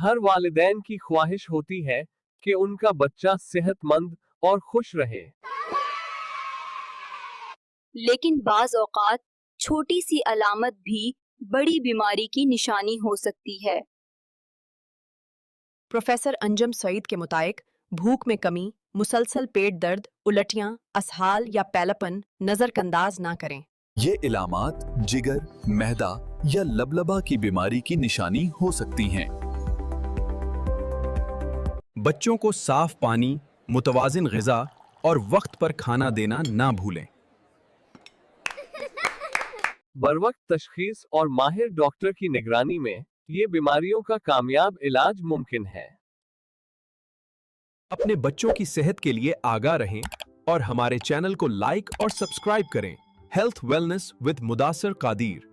हर वालिदैन की ख्वाहिश होती है कि उनका बच्चा सेहतमंद और खुश रहे। लेकिन बाज़ औक़ात छोटी सी अलामत भी बड़ी बीमारी की निशानी हो सकती है। प्रोफेसर अंजम सईद के मुताबिक भूख में कमी, मुसलसल पेट दर्द, उलटियां, असहाल या पैलापन नजरअंदाज ना करें। ये इलामात जिगर, मैदा या लबलबा की बीमारी की निशानी हो सकती हैं। बच्चों को साफ पानी, मुतवाजिन ग़िज़ा और वक्त पर खाना देना ना भूलें। बरवक्त तशख़ीस और माहिर डॉक्टर की निगरानी में ये बीमारियों का कामयाब इलाज मुमकिन है। अपने बच्चों की सेहत के लिए आगाह रहें और हमारे चैनल को लाइक और सब्सक्राइब करें। Health wellness with Mudassir Qadir.